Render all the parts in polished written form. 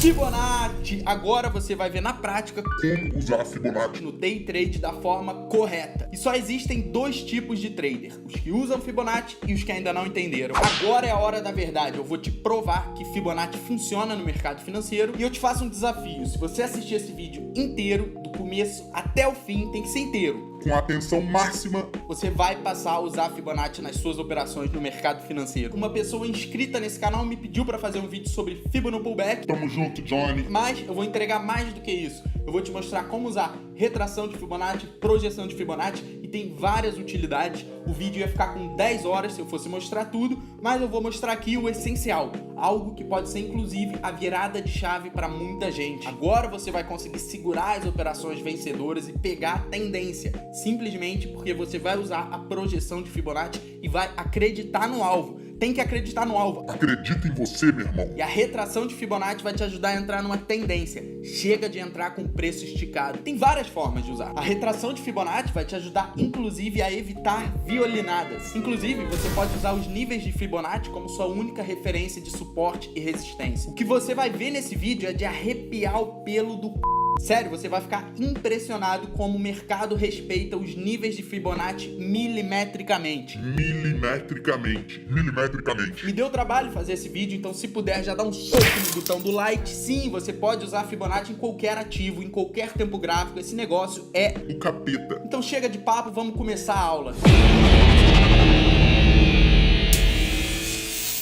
Fibonacci! Agora você vai ver na prática Como usar Fibonacci no day trade da forma correta. E só existem dois tipos de trader, os que usam Fibonacci e os que ainda não entenderam. Agora é a hora da verdade, eu vou te provar que Fibonacci funciona no mercado financeiro e eu te faço um desafio. Se você assistir esse vídeo inteiro, do começo até o fim, tem que ser inteiro, com atenção máxima, você vai passar a usar Fibonacci nas suas operações no mercado financeiro. Uma pessoa inscrita nesse canal me pediu para fazer um vídeo sobre Fibo no pullback. Tamo junto, Johnny. Mas eu vou entregar mais do que isso. Eu vou te mostrar como usar retração de Fibonacci, projeção de Fibonacci e tem várias utilidades. O vídeo ia ficar com 10 horas se eu fosse mostrar tudo, mas eu vou mostrar aqui o essencial, algo que pode ser inclusive a virada de chave para muita gente. Agora você vai conseguir segurar as operações vencedoras e pegar a tendência, simplesmente porque você vai usar a projeção de Fibonacci e vai acreditar no alvo. Tem que acreditar no alvo. Acredita em você, meu irmão. E a retração de Fibonacci vai te ajudar a entrar numa tendência. Chega de entrar com preço esticado. Tem várias formas de usar. A retração de Fibonacci vai te ajudar, inclusive, a evitar violinadas. Inclusive, você pode usar os níveis de Fibonacci como sua única referência de suporte e resistência. O que você vai ver nesse vídeo é de arrepiar o pelo do Sério, você vai ficar impressionado como o mercado respeita os níveis de Fibonacci milimetricamente. Milimetricamente. Me deu trabalho fazer esse vídeo, então se puder já dá um soco no botão do like. Sim, você pode usar Fibonacci em qualquer ativo, em qualquer tempo gráfico. Esse negócio é o capeta. Então chega de papo, vamos começar a aula.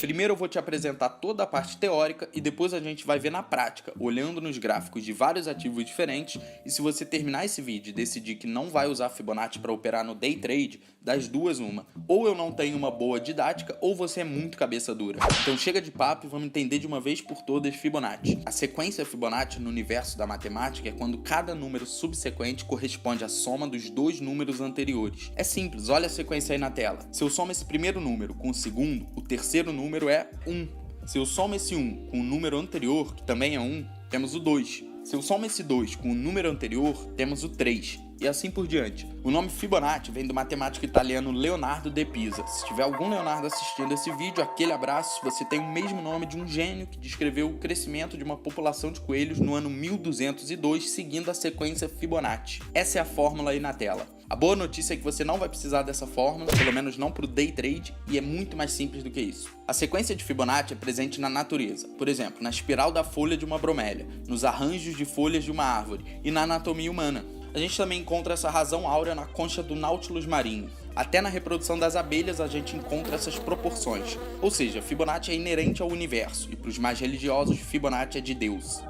Primeiro eu vou te apresentar toda a parte teórica e depois a gente vai ver na prática, olhando nos gráficos de vários ativos diferentes. E se você terminar esse vídeo e decidir que não vai usar Fibonacci para operar no day trade, das duas uma. Ou eu não tenho uma boa didática, ou você é muito cabeça dura. Então chega de papo e vamos entender de uma vez por todas Fibonacci. A sequência Fibonacci no universo da matemática é quando cada número subsequente corresponde à soma dos dois números anteriores. É simples, olha a sequência aí na tela. Se eu somo esse primeiro número com o segundo, o terceiro número é 1. Se eu somo esse 1 com o número anterior, que também é 1, temos o 2. Se eu somo esse 2 com o número anterior, temos o 3. E assim por diante. O nome Fibonacci vem do matemático italiano Leonardo de Pisa. Se tiver algum Leonardo assistindo esse vídeo, aquele abraço. Você tem o mesmo nome de um gênio que descreveu o crescimento de uma população de coelhos no ano 1202, seguindo a sequência Fibonacci. Essa é a fórmula aí na tela. A boa notícia é que você não vai precisar dessa fórmula, pelo menos não para o day trade, e é muito mais simples do que isso. A sequência de Fibonacci é presente na natureza, por exemplo, na espiral da folha de uma bromélia, nos arranjos de folhas de uma árvore e na anatomia humana. A gente também encontra essa razão áurea na concha do Nautilus marinho. Até na reprodução das abelhas a gente encontra essas proporções. Ou seja, Fibonacci é inerente ao universo, e para os mais religiosos, Fibonacci é de Deus.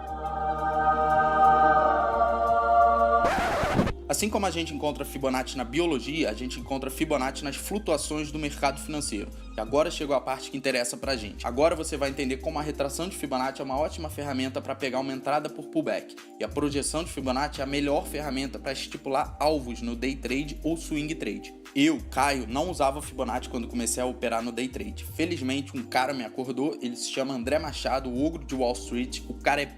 Assim como a gente encontra Fibonacci na biologia, a gente encontra Fibonacci nas flutuações do mercado financeiro. E agora chegou a parte que interessa pra gente. Agora você vai entender como a retração de Fibonacci é uma ótima ferramenta para pegar uma entrada por pullback. E a projeção de Fibonacci é a melhor ferramenta para estipular alvos no day trade ou swing trade. Eu, Caio, não usava Fibonacci quando comecei a operar no day trade. Felizmente um cara me acordou, ele se chama André Machado, o ogro de Wall Street. O cara é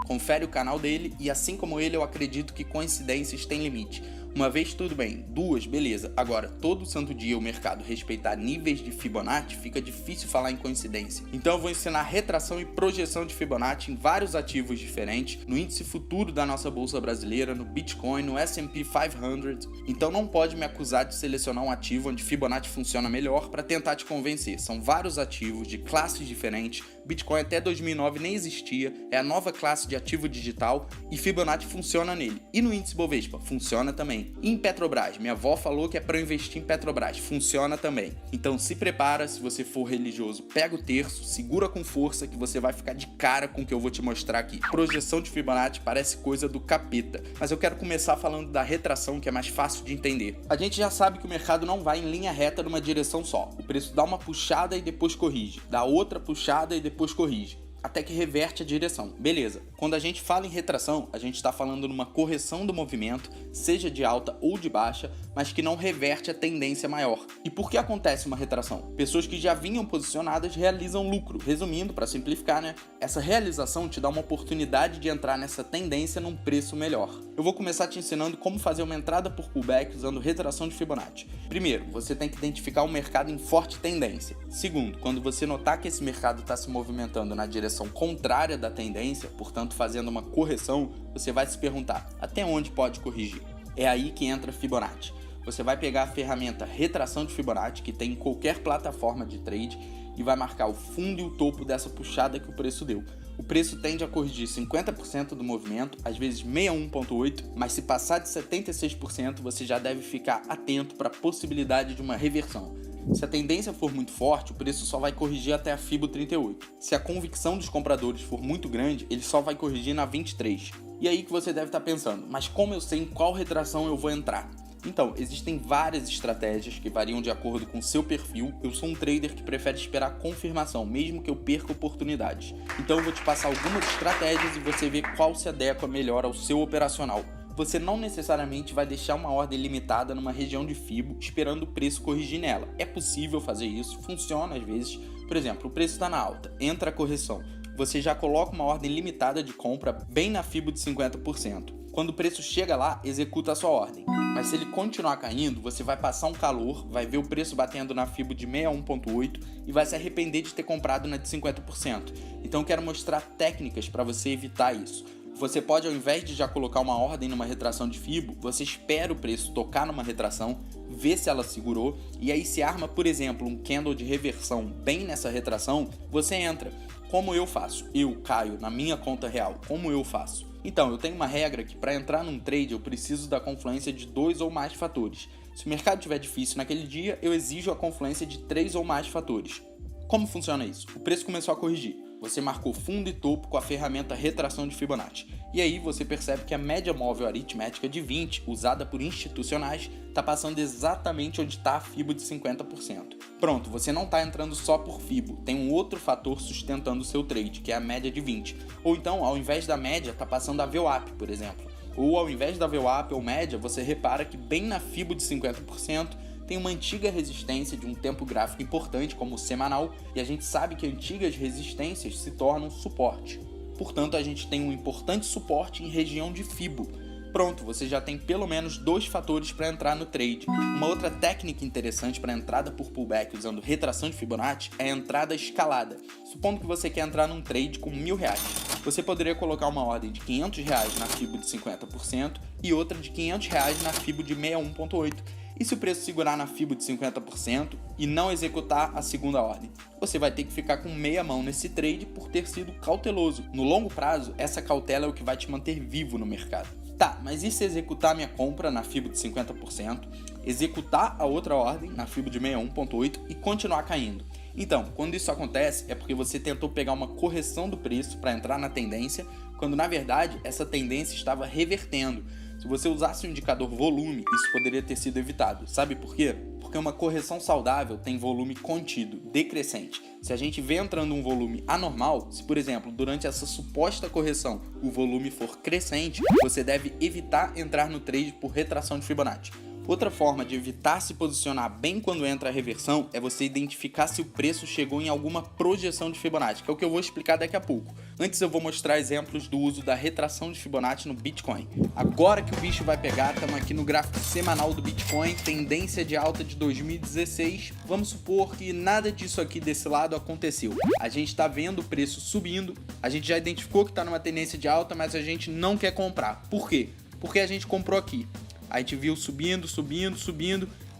Confere o canal dele e assim como ele eu acredito que coincidências têm limite. Uma vez tudo bem, duas, beleza. Agora, todo santo dia o mercado respeitar níveis de Fibonacci, fica difícil falar em coincidência. Então eu vou ensinar retração e projeção de Fibonacci em vários ativos diferentes, no índice futuro da nossa bolsa brasileira, no Bitcoin, no S&P 500. Então não pode me acusar de selecionar um ativo onde Fibonacci funciona melhor para tentar te convencer. São vários ativos de classes diferentes. Bitcoin até 2009 nem existia, é a nova classe de ativo digital e Fibonacci funciona nele. E no índice Bovespa, funciona também. E em Petrobras, minha avó falou que é para investir em Petrobras, funciona também. Então se prepara, se você for religioso, pega o terço, segura com força que você vai ficar de cara com o que eu vou te mostrar aqui. Projeção de Fibonacci parece coisa do capeta, mas eu quero começar falando da retração, que é mais fácil de entender. A gente já sabe que o mercado não vai em linha reta numa direção só. O preço dá uma puxada e depois corrige, dá outra puxada e depois corrige, até que reverte a direção. Beleza. Quando a gente fala em retração, a gente está falando numa correção do movimento, seja de alta ou de baixa, mas que não reverte a tendência maior. E por que acontece uma retração? Pessoas que já vinham posicionadas realizam lucro. Resumindo, para simplificar, né? Essa realização te dá uma oportunidade de entrar nessa tendência num preço melhor. Eu vou começar te ensinando como fazer uma entrada por pullback usando retração de Fibonacci. Primeiro, você tem que identificar um mercado em forte tendência. Segundo, quando você notar que esse mercado está se movimentando na direção direção contrária da tendência, portanto fazendo uma correção, você vai se perguntar, até onde pode corrigir? É aí que entra Fibonacci. Você vai pegar a ferramenta retração de Fibonacci, que tem em qualquer plataforma de trade, e vai marcar o fundo e o topo dessa puxada que o preço deu. O preço tende a corrigir 50% do movimento, às vezes 61,8%, mas se passar de 76%, você já deve ficar atento para a possibilidade de uma reversão. Se a tendência for muito forte, o preço só vai corrigir até a Fibo 38. Se a convicção dos compradores for muito grande, ele só vai corrigir na 23. E aí que você deve estar pensando, mas como eu sei em qual retração eu vou entrar? Então, existem várias estratégias que variam de acordo com o seu perfil. Eu sou um trader que prefere esperar confirmação, mesmo que eu perca oportunidades. Então eu vou te passar algumas estratégias e você vê qual se adequa melhor ao seu operacional. Você não necessariamente vai deixar uma ordem limitada numa região de Fibo esperando o preço corrigir nela. É possível fazer isso, funciona às vezes. Por exemplo, o preço está na alta, entra a correção. Você já coloca uma ordem limitada de compra bem na Fibo de 50%. Quando o preço chega lá, executa a sua ordem. Mas se ele continuar caindo, você vai passar um calor, vai ver o preço batendo na Fibo de 61,8 e vai se arrepender de ter comprado na de 50%. Então eu quero mostrar técnicas para você evitar isso. Você pode, ao invés de já colocar uma ordem numa retração de Fibo, você espera o preço tocar numa retração, vê se ela segurou e aí se arma, por exemplo, um candle de reversão bem nessa retração, você entra. Como eu faço? Eu, Caio, na minha conta real, como eu faço? Então, eu tenho uma regra que para entrar num trade eu preciso da confluência de 2 ou mais fatores. Se o mercado estiver difícil naquele dia, eu exijo a confluência de 3 ou mais fatores. Como funciona isso? O preço começou a corrigir. Você marcou fundo e topo com a ferramenta retração de Fibonacci. E aí você percebe que a média móvel aritmética de 20, usada por institucionais, está passando exatamente onde está a Fibo de 50%. Pronto, você não está entrando só por Fibo, tem um outro fator sustentando o seu trade, que é a média de 20. Ou então, ao invés da média, está passando a VWAP, por exemplo. Ou ao invés da VWAP ou média, você repara que bem na Fibo de 50%, tem uma antiga resistência de um tempo gráfico importante, como o semanal, e a gente sabe que antigas resistências se tornam suporte. Portanto, a gente tem um importante suporte em região de Fibo. Pronto, você já tem pelo menos 2 fatores para entrar no trade. Uma outra técnica interessante para entrada por pullback usando retração de Fibonacci é a entrada escalada. Supondo que você quer entrar num trade com R$1.000, você poderia colocar uma ordem de R$500 na Fibo de 50% e outra de R$500 na Fibo de 61,8%. E se o preço segurar na Fibo de 50% e não executar a segunda ordem? Você vai ter que ficar com meia mão nesse trade por ter sido cauteloso. No longo prazo, essa cautela é o que vai te manter vivo no mercado. Tá, mas e se executar minha compra na Fibo de 50%, executar a outra ordem na Fibo de 61,8 e continuar caindo? Então, quando isso acontece, é porque você tentou pegar uma correção do preço para entrar na tendência, quando na verdade essa tendência estava revertendo. Se você usasse o indicador volume, isso poderia ter sido evitado. Sabe por quê? Porque uma correção saudável tem volume contido, decrescente. Se a gente vê entrando um volume anormal, se por exemplo, durante essa suposta correção o volume for crescente, você deve evitar entrar no trade por retração de Fibonacci. Outra forma de evitar se posicionar bem quando entra a reversão é você identificar se o preço chegou em alguma projeção de Fibonacci, que é o que eu vou explicar daqui a pouco. Antes eu vou mostrar exemplos do uso da retração de Fibonacci no Bitcoin. Agora que o bicho vai pegar, estamos aqui no gráfico semanal do Bitcoin, tendência de alta de 2016. Vamos supor que nada disso aqui desse lado aconteceu. A gente está vendo o preço subindo, a gente já identificou que está numa tendência de alta, mas a gente não quer comprar. Por quê? Porque a gente comprou aqui. A gente viu subindo,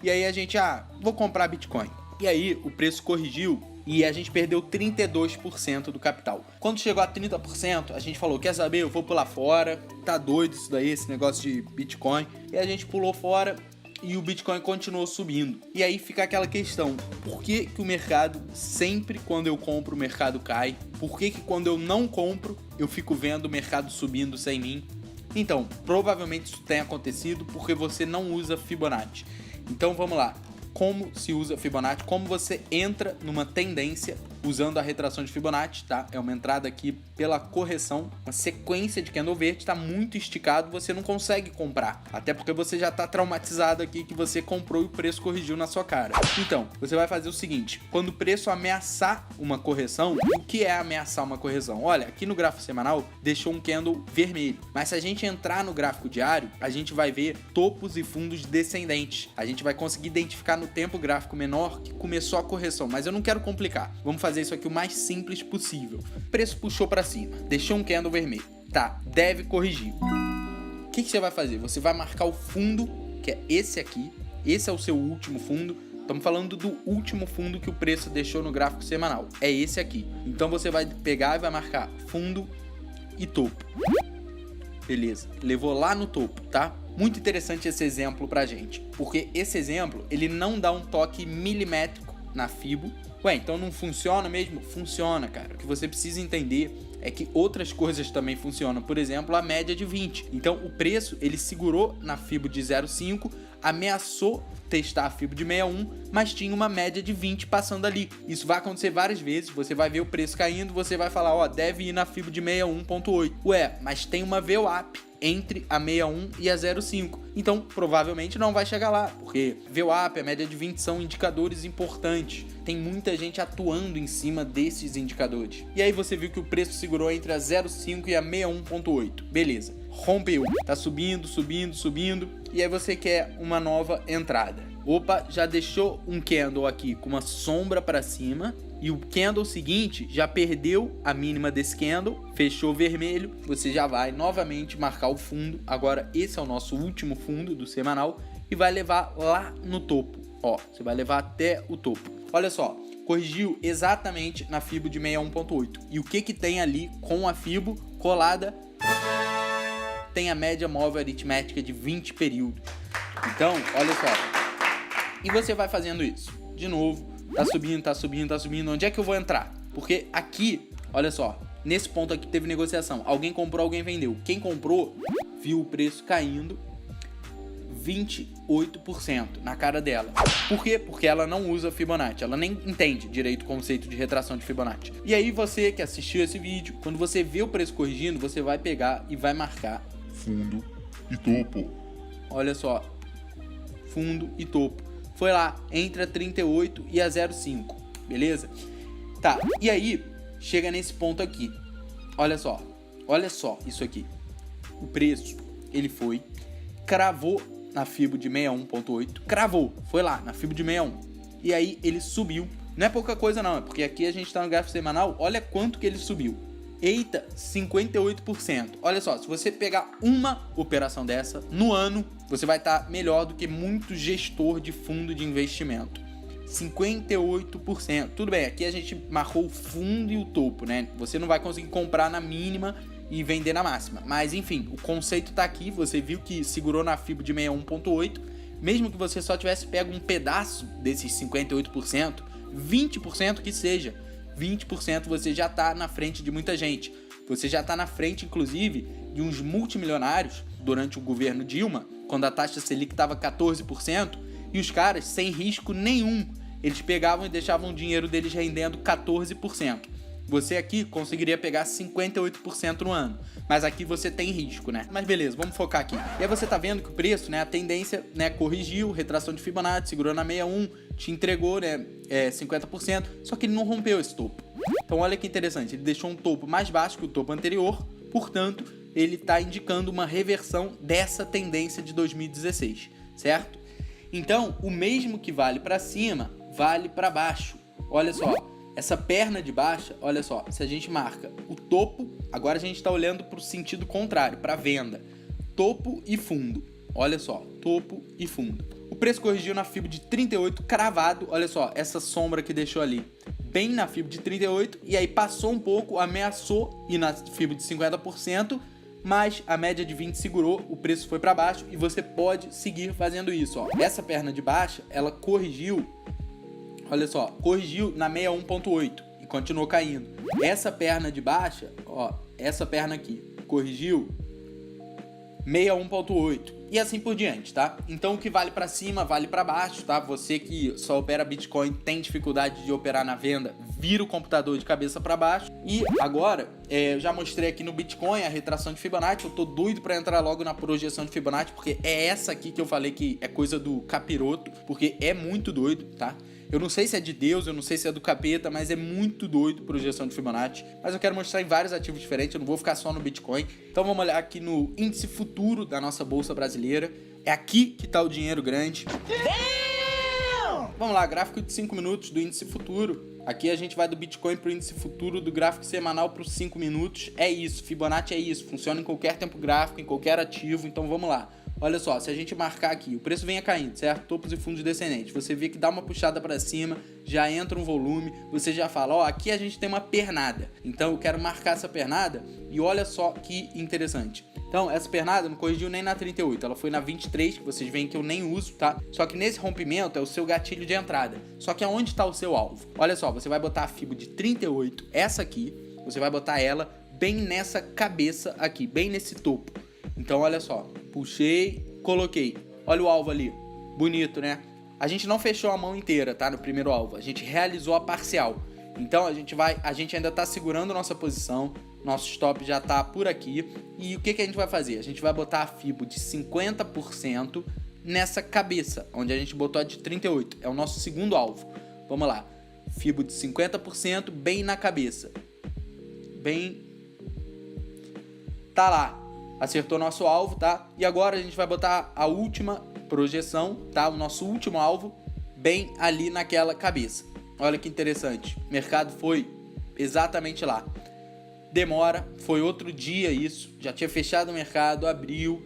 e aí a gente, vou comprar Bitcoin. E aí o preço corrigiu e a gente perdeu 32% do capital. Quando chegou a 30%, a gente falou, quer saber, eu vou pular fora, tá doido isso daí, esse negócio de Bitcoin. E a gente pulou fora e o Bitcoin continuou subindo. E aí fica aquela questão, por que o mercado, sempre quando eu compro, o mercado cai? Por que quando eu não compro, eu fico vendo o mercado subindo sem mim? Então, provavelmente isso tem acontecido porque você não usa Fibonacci. Então vamos lá, como se usa Fibonacci, como você entra numa tendência usando a retração de Fibonacci, tá? É uma entrada aqui pela correção, uma sequência de candle verde, está muito esticado, você não consegue comprar, até porque você já está traumatizado aqui que você comprou e o preço corrigiu na sua cara. Então, você vai fazer o seguinte, quando o preço ameaçar uma correção, o que é ameaçar uma correção? Olha, aqui no gráfico semanal deixou um candle vermelho, mas se a gente entrar no gráfico diário, a gente vai ver topos e fundos descendentes. A gente vai conseguir identificar no tempo gráfico menor que começou a correção, mas eu não quero complicar. Vamos fazer fazer isso aqui o mais simples possível. O preço puxou para cima, deixou um candle vermelho. Tá, deve corrigir. O que você vai fazer? Você vai marcar o fundo, que é esse aqui. Esse é o seu último fundo. Estamos falando do último fundo que o preço deixou no gráfico semanal. É esse aqui. Então você vai pegar e vai marcar fundo e topo. Beleza. Levou lá no topo, tá? Muito interessante esse exemplo pra gente. Porque esse exemplo, ele não dá um toque milimétrico na Fibo. Ué, então não funciona mesmo? Funciona, cara. O que você precisa entender é que outras coisas também funcionam. Por exemplo, a média de 20. Então o preço, ele segurou na Fibo de 0,5, ameaçou testar a Fibo de 61, mas tinha uma média de 20 passando ali. Isso vai acontecer várias vezes, você vai ver o preço caindo, você vai falar, ó, deve ir na Fibo de 61.8. Ué, mas tem uma VWAP entre a 61 e a 0,5. Então, provavelmente não vai chegar lá, porque VWAP, a média de 20 são indicadores importantes. Tem muita gente atuando em cima desses indicadores. E aí você viu que o preço segurou entre a 0,5 e a 61.8. Beleza. Rompeu. Tá subindo, subindo, subindo. E aí você quer uma nova entrada. Opa, já deixou um candle aqui com uma sombra para cima. E o candle seguinte já perdeu a mínima desse candle, fechou vermelho, você já vai novamente marcar o fundo. Agora esse é o nosso último fundo do semanal e vai levar lá no topo. Ó, você vai levar até o topo. Olha só, corrigiu exatamente na Fibo de 61.8. E o que tem ali com a Fibo colada? Tem a média móvel aritmética de 20 períodos. Então, olha só. E você vai fazendo isso de novo. Tá subindo, tá subindo, tá subindo. Onde é que eu vou entrar? Porque aqui, olha só, nesse ponto aqui teve negociação. Alguém comprou, alguém vendeu. Quem comprou, viu o preço caindo 28% na cara dela. Por quê? Porque ela não usa Fibonacci. Ela nem entende direito o conceito de retração de Fibonacci. E aí você que assistiu esse vídeo, quando você vê o preço corrigindo, você vai pegar e vai marcar fundo e topo. Olha só, fundo e topo. Foi lá, entre a 38 e a 0,5, beleza? Tá, e aí, chega nesse ponto aqui. Olha só isso aqui. O preço, ele foi, cravou na Fibo de 61.8, cravou, foi lá, na Fibo de 61. E aí, ele subiu. Não é pouca coisa não, é porque aqui a gente tá no gráfico semanal, olha quanto que ele subiu. Eita, 58%. Olha só, se você pegar uma operação dessa no ano, você vai estar melhor do que muito gestor de fundo de investimento. 58%. Tudo bem, aqui a gente marcou o fundo e o topo, né? Você não vai conseguir comprar na mínima e vender na máxima. Mas enfim, o conceito tá aqui. Você viu que segurou na Fibo de 61.8. Mesmo que você só tivesse pego um pedaço desses 58%, 20% que seja, 20% você já está na frente de muita gente. Você já está na frente, inclusive, de uns multimilionários durante o governo Dilma, quando a taxa Selic estava 14%, e os caras, sem risco nenhum, eles pegavam e deixavam o dinheiro deles rendendo 14%. Você aqui conseguiria pegar 58% no ano, mas aqui você tem risco, né? Mas beleza, vamos focar aqui. E aí você tá vendo que o preço, né, a tendência, né, corrigiu, retração de Fibonacci, segurou na 61, te entregou, né, 50%, só que ele não rompeu esse topo. Então olha que interessante, ele deixou um topo mais baixo que o topo anterior, portanto, ele tá indicando uma reversão dessa tendência de 2016, certo? Então, o mesmo que vale para cima, vale para baixo. Olha só. Essa perna de baixa, olha só, se a gente marca o topo, agora a gente está olhando para o sentido contrário, para venda. Topo e fundo, olha só, topo e fundo. O preço corrigiu na Fibo de 38, cravado, olha só, essa sombra que deixou ali, bem na Fibo de 38, e aí passou um pouco, ameaçou ir na Fibo de 50%, mas a média de 20 segurou, o preço foi para baixo e você pode seguir fazendo isso, ó. Essa perna de baixa, ela corrigiu. Olha só, corrigiu na 61.8 e continuou caindo. Essa perna de baixa, ó, essa perna aqui, corrigiu 61.8 e assim por diante, tá? Então o que vale para cima, vale para baixo, tá? Você que só opera Bitcoin, tem dificuldade de operar na venda, vira o computador de cabeça para baixo. E agora, eu já mostrei aqui no Bitcoin a retração de Fibonacci, eu tô doido para entrar logo na projeção de Fibonacci, porque é essa aqui que eu falei que é coisa do capiroto, porque é muito doido, tá? Eu não sei se é de Deus, eu não sei se é do capeta, mas é muito doido projeção de Fibonacci. Mas eu quero mostrar em vários ativos diferentes, eu não vou ficar só no Bitcoin. Então vamos olhar aqui no índice futuro da nossa bolsa brasileira. É aqui que tá o dinheiro grande. Vamos lá, gráfico de 5 minutos do índice futuro. Aqui a gente vai do Bitcoin pro índice futuro, do gráfico semanal para os 5 minutos. É isso, Fibonacci é isso, funciona em qualquer tempo gráfico, em qualquer ativo, então vamos lá. Olha só, se a gente marcar aqui, o preço venha caindo, certo? Topos e fundos descendentes. Você vê que dá uma puxada para cima, já entra um volume, você já fala, ó, aqui a gente tem uma pernada. Então eu quero marcar essa pernada e olha só que interessante. Então, essa pernada não corrigiu nem na 38, ela foi na 23, que vocês veem que eu nem uso, tá? Só que nesse rompimento é o seu gatilho de entrada. Só que aonde está o seu alvo? Olha só, você vai botar a FIBO de 38, essa aqui, você vai botar ela bem nessa cabeça aqui, bem nesse topo. Então, olha só, puxei, coloquei. Olha o alvo ali, bonito, né? A gente não fechou a mão inteira, tá? No primeiro alvo, a gente realizou a parcial. Então, a gente ainda tá segurando nossa posição. Nosso stop já tá por aqui. E o que a gente vai fazer? A gente vai botar a FIBO de 50% nessa cabeça, onde a gente botou a de 38. É o nosso segundo alvo. Vamos lá. FIBO de 50% bem na cabeça. Bem... Tá lá. Acertou nosso alvo, tá? E agora a gente vai botar a última projeção, tá? O nosso último alvo bem ali naquela cabeça. Olha que interessante. O mercado foi exatamente lá. Demora, foi outro dia isso, já tinha fechado o mercado, abriu,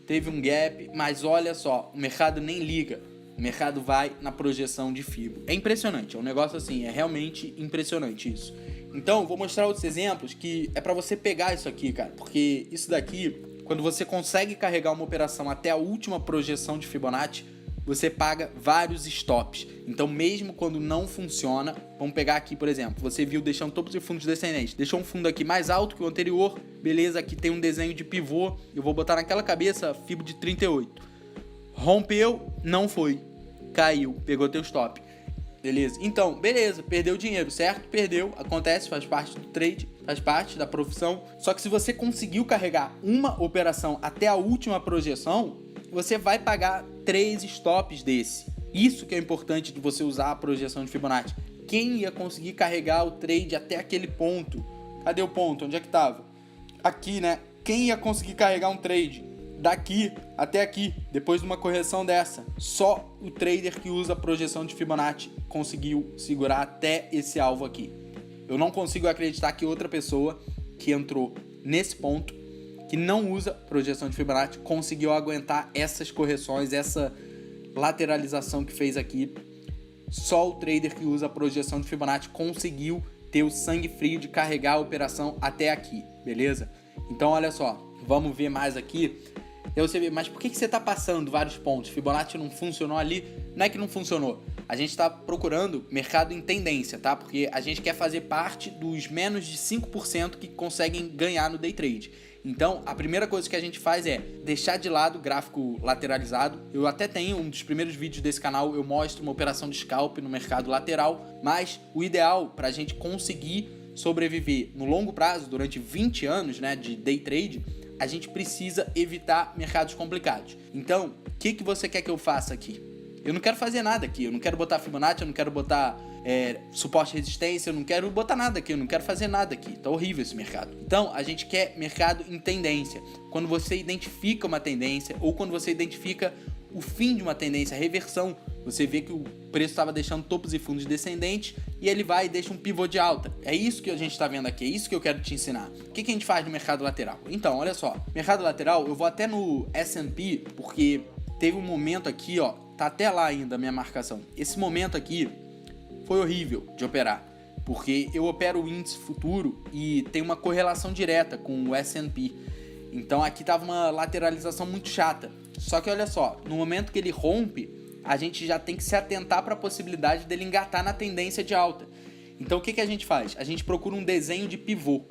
teve um gap, mas olha só, o mercado nem liga, o mercado vai na projeção de FIBO. É impressionante, é um negócio assim, é realmente impressionante isso. Então, vou mostrar outros exemplos que é pra você pegar isso aqui, cara, porque isso daqui, quando você consegue carregar uma operação até a última projeção de Fibonacci, você paga vários stops. Então, mesmo quando não funciona, vamos pegar aqui, por exemplo, você viu deixando topos e fundos descendentes, deixou um fundo aqui mais alto que o anterior, beleza, aqui tem um desenho de pivô, eu vou botar naquela cabeça FIBO de 38. Rompeu, não foi, caiu, pegou teu stop, beleza? Então, beleza, perdeu dinheiro, certo? Perdeu, acontece, faz parte do trade, faz parte da profissão, só que se você conseguiu carregar uma operação até a última projeção, você vai pagar 3 stops desse. Isso que é importante de você usar a projeção de Fibonacci. Quem ia conseguir carregar o trade até aquele ponto? Cadê o ponto? Onde é que tava? Aqui, né? Quem ia conseguir carregar um trade daqui até aqui, depois de uma correção dessa? Só o trader que usa a projeção de Fibonacci conseguiu segurar até esse alvo aqui. Eu não consigo acreditar que outra pessoa que entrou nesse ponto, que não usa projeção de Fibonacci, conseguiu aguentar essas correções, essa lateralização que fez aqui. Só o trader que usa a projeção de Fibonacci conseguiu ter o sangue frio de carregar a operação até aqui, beleza? Então, olha só, vamos ver mais aqui. E você vê, mas por que você está passando vários pontos? Fibonacci não funcionou ali? Não é que não funcionou. A gente está procurando mercado em tendência, tá? Porque a gente quer fazer parte dos menos de 5% que conseguem ganhar no day trade. Então, a primeira coisa que a gente faz é deixar de lado o gráfico lateralizado. Eu até tenho um dos primeiros vídeos desse canal, eu mostro uma operação de scalp no mercado lateral, mas o ideal para a gente conseguir sobreviver no longo prazo, durante 20 anos, né, de day trade, a gente precisa evitar mercados complicados. Então, o que você quer que eu faça aqui? Eu não quero fazer nada aqui, eu não quero botar Fibonacci, eu não quero botar suporte e resistência, eu não quero botar nada aqui, eu não quero fazer nada aqui. Tá horrível esse mercado. Então, a gente quer mercado em tendência. Quando você identifica uma tendência ou quando você identifica o fim de uma tendência, a reversão, você vê que o preço estava deixando topos e fundos descendentes e ele vai e deixa um pivô de alta. É isso que a gente está vendo aqui, é isso que eu quero te ensinar. O que a gente faz no mercado lateral? Então, olha só, mercado lateral, eu vou até no S&P, porque teve um momento aqui, ó, tá até lá ainda a minha marcação. Esse momento aqui foi horrível de operar, porque eu opero o índice futuro e tem uma correlação direta com o S&P. Então aqui tava uma lateralização muito chata. Só que olha só, no momento que ele rompe, a gente já tem que se atentar para a possibilidade dele engatar na tendência de alta. Então o que a gente faz? A gente procura um desenho de pivô.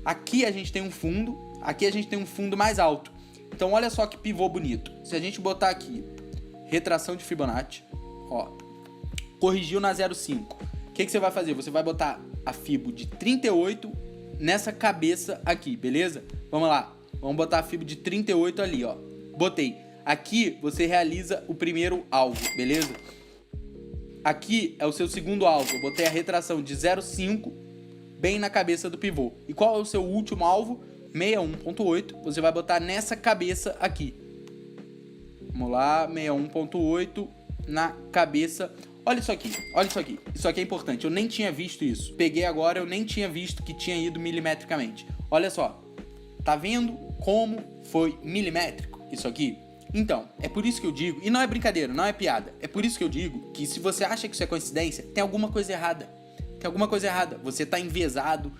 Aqui a gente tem um fundo, aqui a gente tem um fundo mais alto. Então olha só que pivô bonito. Se a gente botar aqui retração de Fibonacci, ó, corrigiu na 0,5. O que você vai fazer? Você vai botar a FIBO de 38 nessa cabeça aqui, beleza? Vamos lá. Vamos botar a FIBO de 38 ali, ó. Botei. Aqui você realiza o primeiro alvo, beleza? Aqui é o seu segundo alvo. Eu botei a retração de 0,5 bem na cabeça do pivô. E qual é o seu último alvo? 61.8. Você vai botar nessa cabeça aqui. Vamos lá, 61.8 na cabeça Olha isso aqui, olha isso aqui. Isso aqui é importante, eu nem tinha visto isso. Peguei agora, eu nem tinha visto que tinha ido milimetricamente. Olha só, tá vendo como foi milimétrico isso aqui? Então, é por isso que eu digo, e não é brincadeira, não é piada, é por isso que eu digo que se você acha que isso é coincidência, tem alguma coisa errada. Tem alguma coisa errada, você tá enviesado,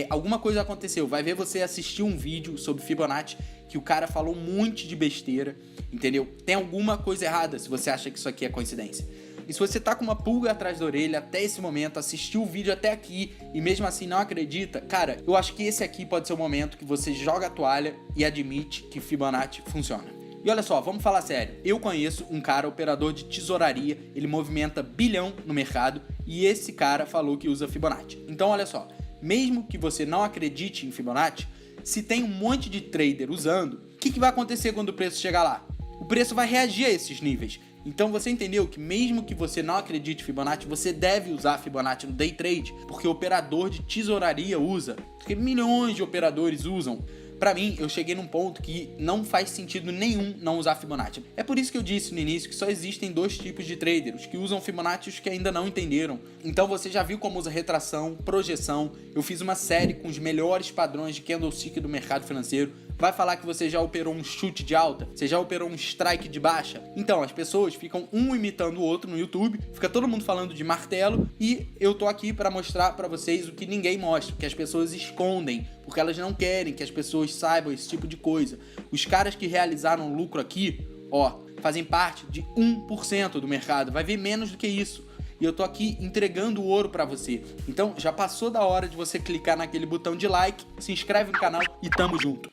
alguma coisa aconteceu. Vai ver, você assistiu um vídeo sobre Fibonacci que o cara falou um monte de besteira, entendeu? Tem alguma coisa errada se você acha que isso aqui é coincidência. E se você tá com uma pulga atrás da orelha até esse momento, assistiu o vídeo até aqui e mesmo assim não acredita, cara, eu acho que esse aqui pode ser o momento que você joga a toalha e admite que Fibonacci funciona. E olha só, vamos falar sério. Eu conheço um cara, operador de tesouraria, ele movimenta bilhão no mercado e esse cara falou que usa Fibonacci. Então olha só, mesmo que você não acredite em Fibonacci, se tem um monte de trader usando, o que vai acontecer quando o preço chegar lá? O preço vai reagir a esses níveis. Então você entendeu que mesmo que você não acredite em Fibonacci, você deve usar Fibonacci no day trade, porque o operador de tesouraria usa, porque milhões de operadores usam. Pra mim, eu cheguei num ponto que não faz sentido nenhum não usar Fibonacci. É por isso que eu disse no início que só existem dois tipos de traders, os que usam Fibonacci e os que ainda não entenderam. Então você já viu como usa retração, projeção. Eu fiz uma série com os melhores padrões de candlestick do mercado financeiro. Vai falar que você já operou um chute de alta? Você já operou um strike de baixa? Então, as pessoas ficam um imitando o outro no YouTube, fica todo mundo falando de martelo e eu tô aqui para mostrar para vocês o que ninguém mostra, que as pessoas escondem, porque elas não querem que as pessoas saibam esse tipo de coisa. Os caras que realizaram lucro aqui, ó, fazem parte de 1% do mercado, vai ver menos do que isso. E eu tô aqui entregando o ouro pra você. Então já passou da hora de você clicar naquele botão de like, se inscreve no canal e tamo junto.